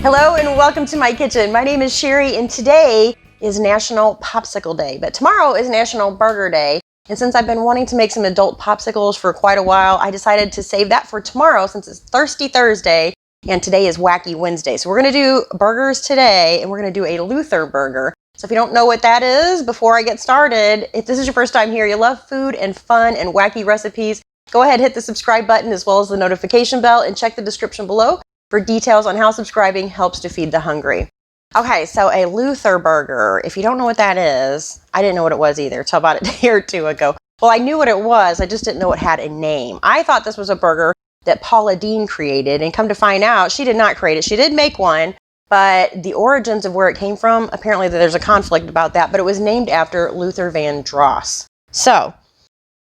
Hello and welcome to my kitchen. My name is Cheri and today is National Popsicle Day, but tomorrow is National Burger Day. And since I've been wanting to make some adult popsicles for quite a while, I decided to save that for tomorrow since it's Thirsty Thursday and today is Wacky Wednesday. So we're gonna do burgers today and we're gonna do a Luther burger. So if you don't know what that is, before I get started, if this is your first time here, you love food and fun and wacky recipes, go ahead, hit the subscribe button as well as the notification bell and check the description below for details on how subscribing helps to feed the hungry. Okay, so a Luther burger, if you don't know what that is, I didn't know what it was either until about a day or two ago. Well, I knew what it was, I just didn't know it had a name. I thought this was a burger that Paula Deen created, and come to find out, she did not create it. She did make one, but the origins of where it came from, apparently there's a conflict about that, but it was named after Luther Vandross. So,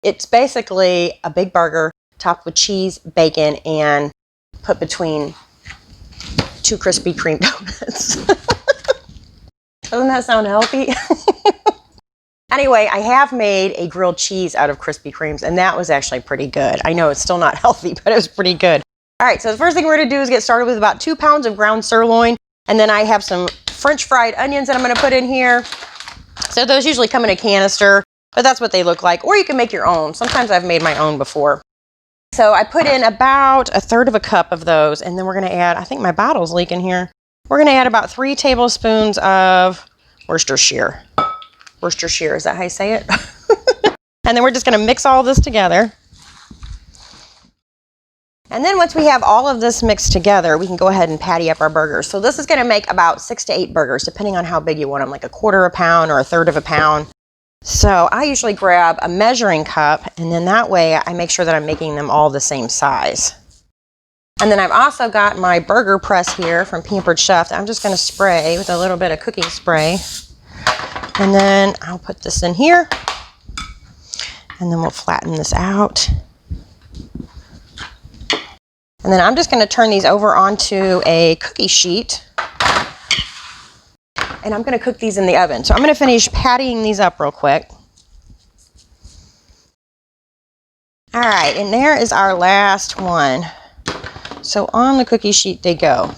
it's basically a big burger topped with cheese, bacon, and put between two Krispy Kreme donuts. Doesn't that sound healthy? Anyway, I have made a grilled cheese out of Krispy Kremes, and that was actually pretty good. I know it's still not healthy, but it was pretty good. All right, so the first thing we're gonna do is get started with about 2 pounds of ground sirloin, and then I have some French fried onions that I'm gonna put in here. So those usually come in a canister, but that's what they look like, or you can make your own. Sometimes I've made my own before. So I put in about 1/3 of a cup of those, and then we're gonna add, I think my bottle's leaking here. We're gonna add about 3 tablespoons of Worcestershire. Worcestershire, is that how you say it? And then we're just gonna mix all this together. And then once we have all of this mixed together, we can go ahead and patty up our burgers. So this is gonna make about 6 to 8 burgers, depending on how big you want them, like 1/4 of a pound or 1/3 of a pound. So I usually grab a measuring cup, and then that way I make sure that I'm making them all the same size. And then I've also got my burger press here from Pampered Chef that I'm just gonna spray with a little bit of cooking spray. And then I'll put this in here, and then we'll flatten this out. And then I'm just gonna turn these over onto a cookie sheet. And I'm gonna cook these in the oven. So I'm gonna finish pattying these up real quick. All right, and there is our last one. So on the cookie sheet they go.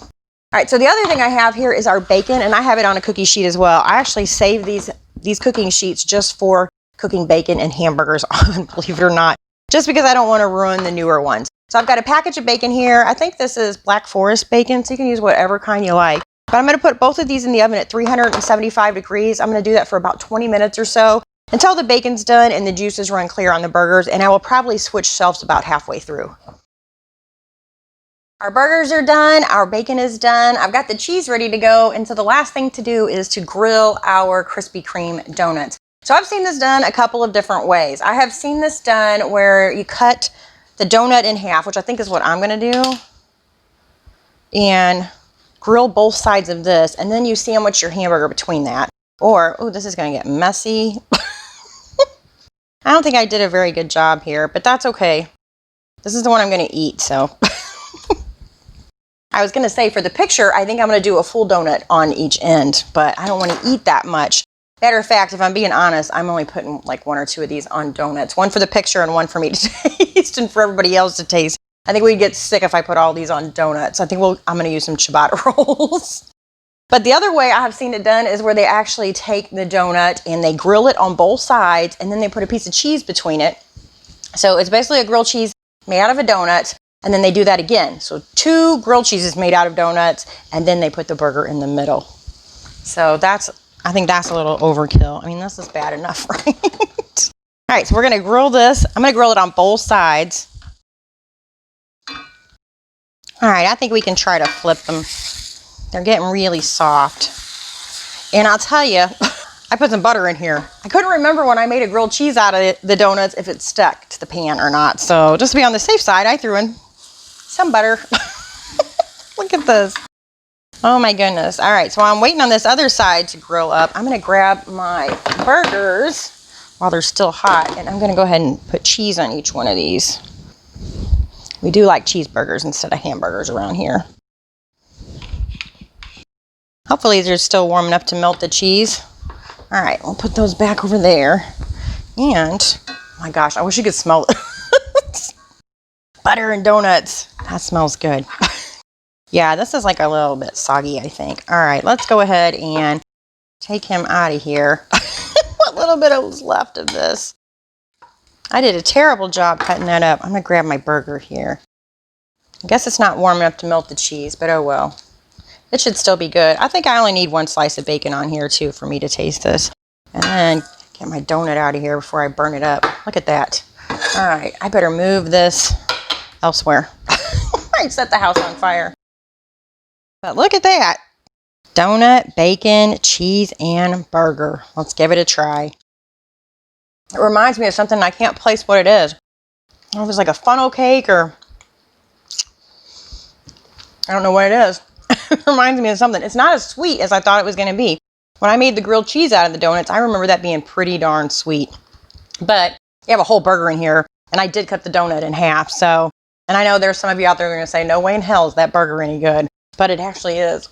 All right, so the other thing I have here is our bacon, and I have it on a cookie sheet as well. I actually save these cooking sheets just for cooking bacon and hamburgers on, believe it or not, just because I don't wanna ruin the newer ones. So I've got a package of bacon here. I think this is Black Forest bacon, so you can use whatever kind you like. But I'm gonna put both of these in the oven at 375 degrees. I'm gonna do that for about 20 minutes or so until the bacon's done and the juices run clear on the burgers, and I will probably switch shelves about halfway through. Our burgers are done, our bacon is done, I've got the cheese ready to go, and so the last thing to do is to grill our Krispy Kreme donuts. So I've seen this done a couple of different ways. I have seen this done where you cut the donut in half, which I think is what I'm gonna do, and grill both sides of this, and then you sandwich your hamburger between that. Or, oh, this is gonna get messy. I don't think I did a very good job here, but that's okay. This is the one I'm gonna eat, so. I was gonna say for the picture, I think I'm gonna do a full donut on each end, but I don't wanna eat that much. Matter of fact, if I'm being honest, I'm only putting like 1 or 2 of these on donuts. One for the picture and one for me to taste and for everybody else to taste. I think we'd get sick if I put all these on donuts. I think I'm gonna use some ciabatta rolls. But the other way I have seen it done is where they actually take the donut and they grill it on both sides, and then they put a piece of cheese between it. So it's basically a grilled cheese made out of a donut, and then they do that again. So 2 grilled cheeses made out of donuts, and then they put the burger in the middle. So I think that's a little overkill. I mean, this is bad enough, right? All right, so we're gonna grill this. I'm gonna grill it on both sides. All right, I think we can try to flip them. They're getting really soft. And I'll tell you, I put some butter in here. I couldn't remember when I made a grilled cheese out of the donuts if it stuck to the pan or not. So just to be on the safe side, I threw in some butter. Look at this. Oh my goodness. All right, so while I'm waiting on this other side to grill up, I'm gonna grab my burgers while they're still hot, and I'm gonna go ahead and put cheese on each one of these. We do like cheeseburgers instead of hamburgers around here. Hopefully they're still warm enough to melt the cheese. All right, we'll put those back over there. And, oh my gosh, I wish you could smell it. Butter and donuts. That smells good. Yeah, this is like a little bit soggy, I think. All right, let's go ahead and take him out of here. What little bit was left of this. I did a terrible job cutting that up. I'm gonna grab my burger here. I guess it's not warm enough to melt the cheese, but oh well. It should still be good. I think I only need 1 slice of bacon on here too for me to taste this. And then get my donut out of here before I burn it up. Look at that. All right, I better move this elsewhere. I set the house on fire. But look at that. Donut, bacon, cheese, and burger. Let's give it a try. It reminds me of something, I can't place what it is. I don't know if it's like a funnel cake or I don't know what it is. It reminds me of something. It's not as sweet as I thought it was going to be. When I made the grilled cheese out of the donuts, I remember that being pretty darn sweet. But you have a whole burger in here, and I did cut the donut in half. So, and I know there's some of you out there that are going to say, no way in hell is that burger any good. But it actually is.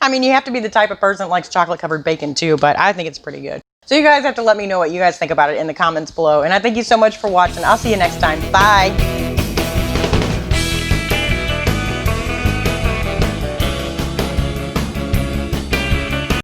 I mean, you have to be the type of person that likes chocolate-covered bacon too, but I think it's pretty good. So you guys have to let me know what you guys think about it in the comments below. And I thank you so much for watching. I'll see you next time. Bye.